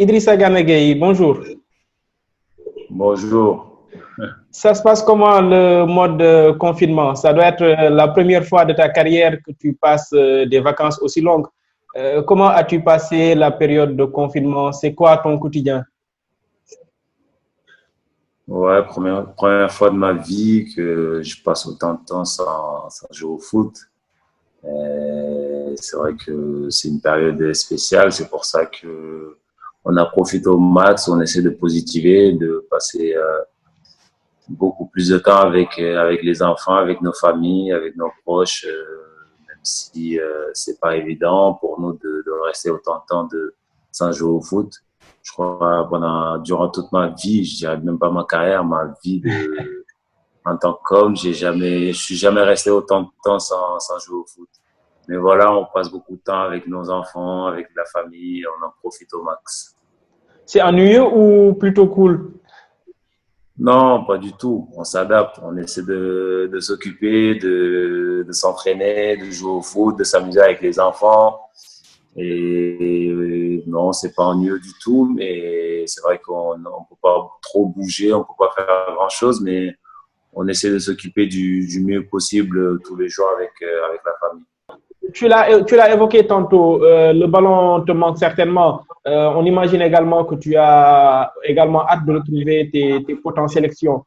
Idrissa Gana Gueye, bonjour. Bonjour. Ça se passe comment le mode confinement? Ça doit être la première fois de ta carrière que tu passes des vacances aussi longues. Comment as-tu passé la période de confinement? C'est quoi ton quotidien? Ouais, première fois de ma vie que je passe autant de temps sans jouer au foot. C'est vrai que c'est une période spéciale, c'est pour ça que on a profité au max, on essaie de positiver, de passer beaucoup plus de temps avec les enfants, avec nos familles, avec nos proches, même si c'est pas évident pour nous de rester autant de temps sans jouer au foot. Je crois durant toute ma vie, je dirais même pas ma carrière, ma vie en tant qu'homme, je suis jamais resté autant de temps sans jouer au foot. Mais voilà, on passe beaucoup de temps avec nos enfants, avec la famille, on en profite au max. C'est ennuyeux ou plutôt cool? Non, pas du tout. On s'adapte. On essaie de s'occuper, de s'entraîner, de jouer au foot, de s'amuser avec les enfants. Et non, c'est pas ennuyeux du tout, mais c'est vrai qu'on ne peut pas trop bouger, on peut pas faire grand chose, mais on essaie de s'occuper du mieux possible tous les jours avec la famille. Tu l'as évoqué tantôt, le ballon te manque certainement. On imagine également que tu as également hâte de retrouver tes potentielles sélections.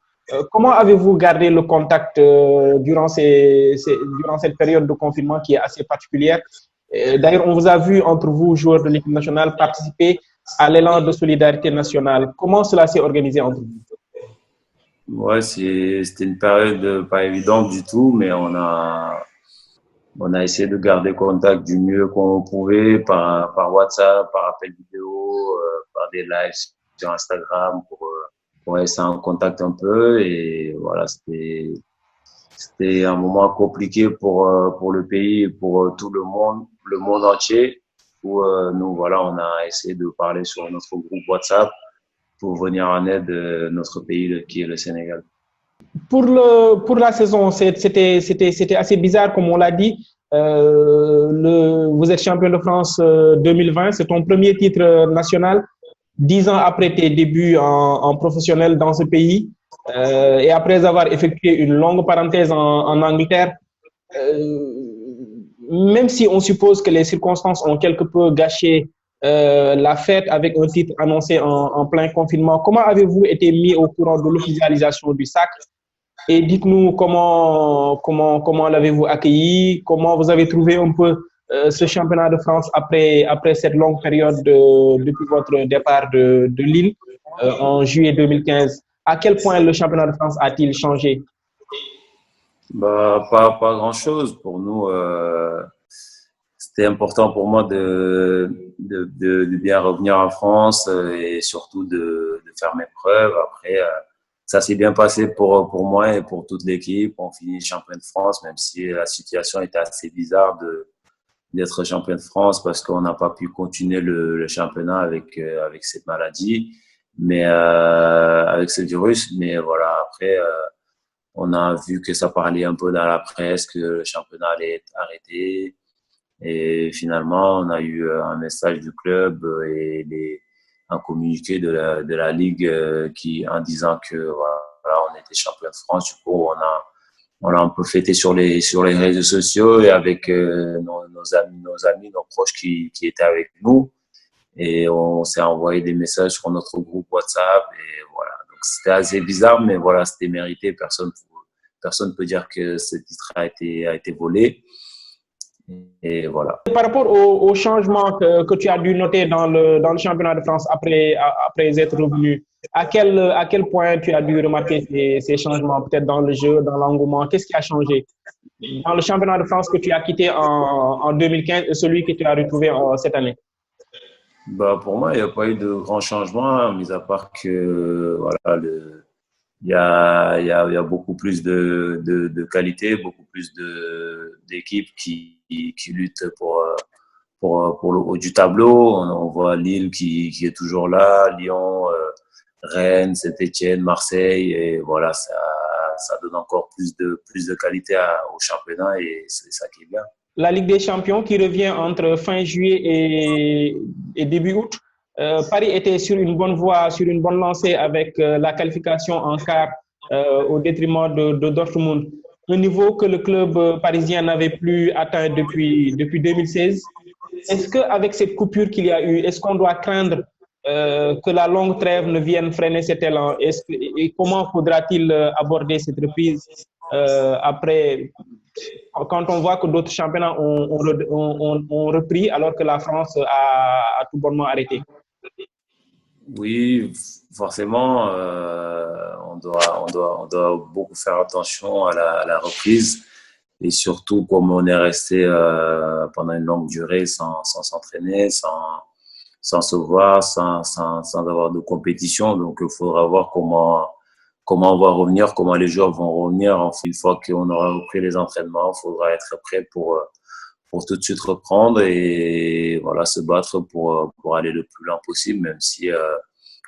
Comment avez-vous gardé le contact durant cette période de confinement qui est assez particulière? D'ailleurs, on vous a vu entre vous, joueurs de l'équipe nationale, participer à l'élan de solidarité nationale. Comment cela s'est organisé entre vous? Ouais, c'était une période pas évidente du tout, mais on a essayé de garder contact du mieux qu'on pouvait par WhatsApp, par appel vidéo, par des lives sur Instagram pour rester en contact un peu. Et voilà, c'était un moment compliqué pour le pays et pour tout le monde entier. Où nous, voilà, on a essayé de parler sur notre groupe WhatsApp pour venir en aide notre pays qui est le Sénégal. Pour la saison, c'était assez bizarre, comme on l'a dit. Vous êtes champion de France 2020, c'est ton premier titre national, 10 ans après tes débuts en professionnel dans ce pays, et après avoir effectué une longue parenthèse en Angleterre. euh, Même si on suppose que les circonstances ont quelque peu gâché la fête avec un titre annoncé en plein confinement, comment avez-vous été mis au courant de l'officialisation du sacre? Et dites-nous comment l'avez-vous accueilli, comment vous avez trouvé un peu ce championnat de France après cette longue période depuis votre départ de Lille en juillet 2015. À quel point le championnat de France a-t-il changé? Bah, pas grand-chose. Pour nous, c'était important pour moi de bien revenir en France et surtout de faire mes preuves. Après, ça s'est bien passé pour moi et pour toute l'équipe. On finit champion de France, même si la situation était assez bizarre d'être champion de France parce qu'on n'a pas pu continuer le championnat avec cette maladie, mais avec ce virus. Mais voilà, après, on a vu que ça parlait un peu dans la presse que le championnat allait être arrêté. Et finalement, on a eu un message du club un communiqué de la Ligue en disant que voilà, on était champion de France. Du coup, on a un peu fêté sur les réseaux sociaux et avec nos amis, nos proches qui étaient avec nous. Et on s'est envoyé des messages sur notre groupe WhatsApp. Et voilà. Donc, c'était assez bizarre, mais voilà, c'était mérité. Personne peut dire que ce titre a été volé. Et voilà. Par rapport au changement que tu as dû noter dans le championnat de France après être revenu, à quel point tu as dû remarquer ces changements, peut-être dans le jeu, dans l'engouement? Qu'est-ce qui a changé dans le championnat de France que tu as quitté en 2015 et celui que tu as retrouvé cette année? Bah, pour moi, il n'y a pas eu de grands changements, mis à part que voilà, il y a beaucoup plus de qualité, beaucoup plus d'équipes qui luttent pour le haut du tableau. On voit Lille qui est toujours là, Lyon, Rennes, Saint-Etienne, Marseille, et voilà, ça donne encore plus de qualité au championnat et c'est ça qui est bien. La Ligue des Champions qui revient entre fin juillet et début août. Paris était sur une bonne voie, sur une bonne lancée avec la qualification en quart au détriment de Dortmund. Un niveau que le club parisien n'avait plus atteint depuis 2016. Est-ce qu'avec cette coupure qu'il y a eu, est-ce qu'on doit craindre que la longue trêve ne vienne freiner cet élan? Et comment faudra-t-il aborder cette reprise après, quand on voit que d'autres championnats ont repris alors que la France a tout bonnement arrêté? Oui, forcément, on doit beaucoup faire attention à la reprise et surtout comme on est resté pendant une longue durée sans s'entraîner, sans se voir, sans avoir de compétition. Donc, il faudra voir comment on va revenir, comment les joueurs vont revenir. Une fois qu'on aura repris les entraînements, il faudra être prêt pour tout de suite reprendre et voilà, se battre pour aller le plus loin possible, même si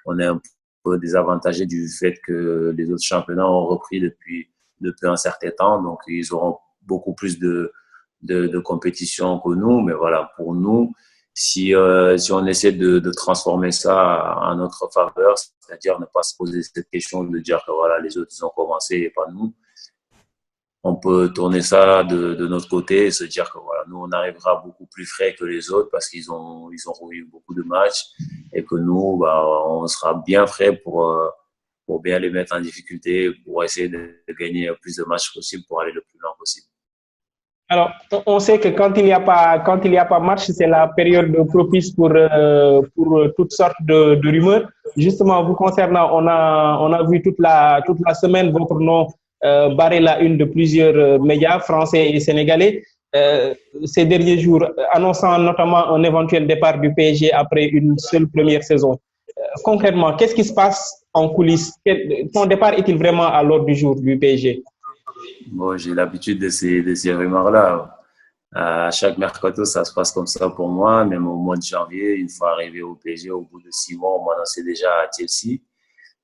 on est un peu désavantagé du fait que les autres championnats ont repris depuis un certain temps. Donc, ils auront beaucoup plus de compétition que nous. Mais voilà, pour nous, si on essaie de transformer ça en notre faveur, c'est-à-dire ne pas se poser cette question de dire que voilà, les autres, ils ont commencé et pas nous, on peut tourner ça de notre côté et se dire que voilà, nous, on arrivera beaucoup plus frais que les autres parce qu'ils ont eu beaucoup de matchs et que nous, bah, on sera bien frais pour bien les mettre en difficulté, pour essayer de gagner le plus de matchs possible pour aller le plus loin possible. Alors, on sait que quand il n'y a pas match, c'est la période propice pour toutes sortes de rumeurs. Justement, vous concernant, on a vu toute la semaine votre nom barrer la une de plusieurs médias français et sénégalais ces derniers jours, annonçant notamment un éventuel départ du PSG après une seule première saison. Concrètement, qu'est-ce qui se passe en coulisses? Ton départ est-il vraiment à l'ordre du jour du PSG? Bon, j'ai l'habitude de ces rumeurs-là. À chaque mercato, ça se passe comme ça pour moi. Même au mois de janvier, une fois arrivé au PSG, au bout de 6 mois, on m'annonçait déjà à Chelsea.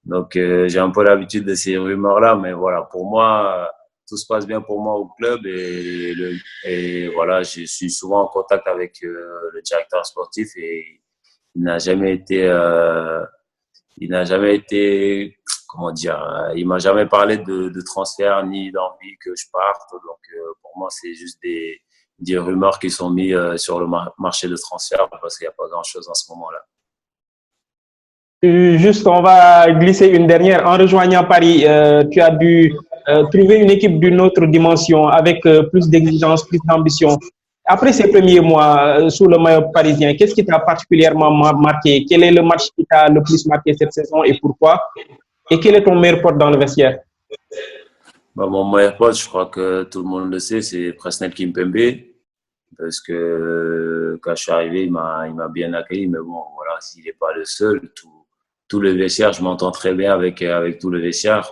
Donc, j'ai un peu l'habitude de ces rumeurs-là. Mais voilà, pour moi, tout se passe bien pour moi au club. Et voilà, je suis souvent en contact avec le directeur sportif et il n'a jamais été, il n'a jamais été, comment dire, il m'a jamais parlé de transfert ni d'envie que je parte. Donc, pour moi, c'est juste des rumeurs qui sont mises sur le marché de transfert parce qu'il n'y a pas grand-chose en ce moment-là. Juste, on va glisser une dernière. En rejoignant Paris, tu as dû trouver une équipe d'une autre dimension avec plus d'exigence, plus d'ambition. Après ces premiers mois sous le maillot parisien, qu'est-ce qui t'a particulièrement marqué? Quel est le match qui t'a le plus marqué cette saison et pourquoi? Et quel est ton meilleur pote dans le vestiaire? Bah, mon meilleur pote, je crois que tout le monde le sait, c'est Presnel Kimpembe. Parce que quand je suis arrivé, il m'a bien accueilli. Mais bon, voilà, s'il n'est pas le seul, tout le vestiaire, je m'entends très bien avec tout le vestiaire.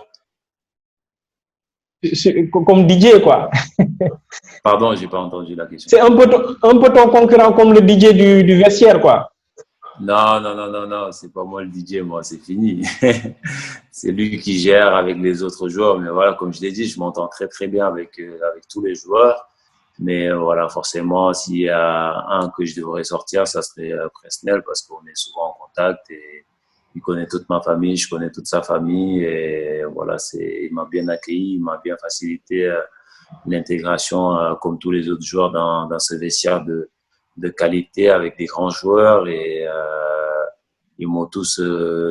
Comme DJ, quoi. Pardon, j'ai pas entendu la question. C'est un peu ton concurrent comme le DJ du vestiaire, quoi. Non, c'est pas moi le DJ, moi, c'est fini. C'est lui qui gère avec les autres joueurs. Mais voilà, comme je l'ai dit, je m'entends très, très bien avec tous les joueurs. Mais voilà, forcément, s'il y a un que je devrais sortir, ça serait Presnel parce qu'on est souvent en contact et il connaît toute ma famille, je connais toute sa famille et voilà, il m'a bien accueilli, il m'a bien facilité l'intégration comme tous les autres joueurs dans ce vestiaire de qualité avec des grands joueurs et ils m'ont tous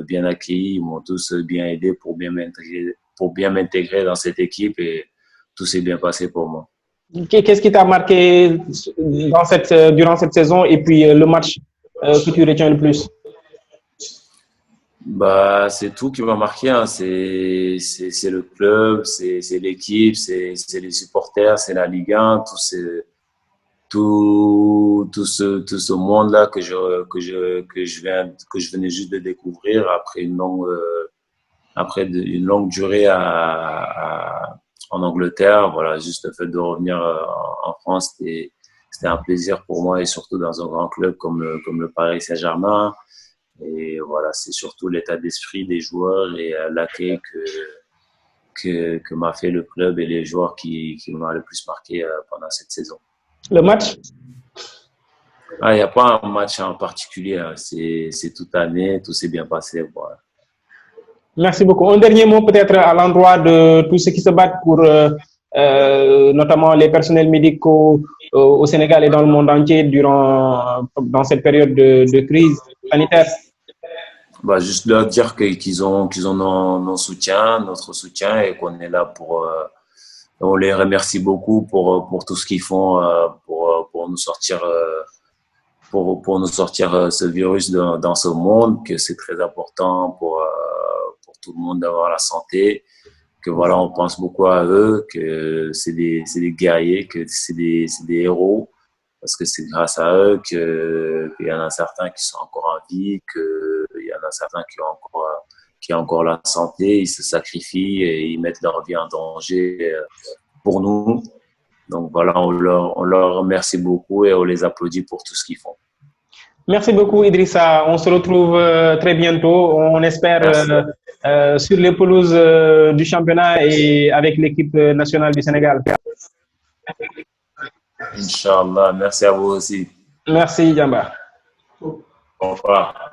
bien accueilli, ils m'ont tous bien aidé pour bien m'intégrer dans cette équipe et tout s'est bien passé pour moi. Qu'est-ce qui t'a marqué durant cette saison et puis le match que tu retiens le plus? Bah, c'est tout qui m'a marqué, hein. C'est le club, c'est l'équipe, c'est les supporters, c'est la Ligue 1, tout ce monde-là que je venais juste de découvrir après une longue durée en Angleterre. Voilà, juste le fait de revenir en France, c'était un plaisir pour moi et surtout dans un grand club comme le Paris Saint-Germain. Et voilà, c'est surtout l'état d'esprit des joueurs et l'accueil que m'a fait le club et les joueurs qui m'ont le plus marqué pendant cette saison. Le match? Ah, il n'y a pas un match en particulier, hein. C'est toute année, tout s'est bien passé. Voilà. Merci beaucoup. Un dernier mot peut-être à l'endroit de tous ceux qui se battent pour notamment les personnels médicaux au Sénégal et dans le monde entier dans cette période de crise sanitaire. Bah, juste leur dire qu'ils ont notre soutien et qu'on est là on les remercie beaucoup pour tout ce qu'ils font pour nous sortir pour nous sortir ce virus dans ce monde, que c'est très important pour tout le monde d'avoir la santé, que voilà, on pense beaucoup à eux, que c'est des guerriers, que c'est des héros, parce que c'est grâce à eux qu'il y en a certains qui sont encore en vie, qu'il y en a certains qui ont encore la santé, ils se sacrifient et ils mettent leur vie en danger pour nous. Donc voilà, on leur remercie beaucoup et on les applaudit pour tout ce qu'ils font. Merci beaucoup Idrissa. On se retrouve très bientôt. On espère Merci. sur les pelouses du championnat et avec l'équipe nationale du Sénégal. Inch'Allah. Merci à vous aussi. Merci Jamba. Au revoir.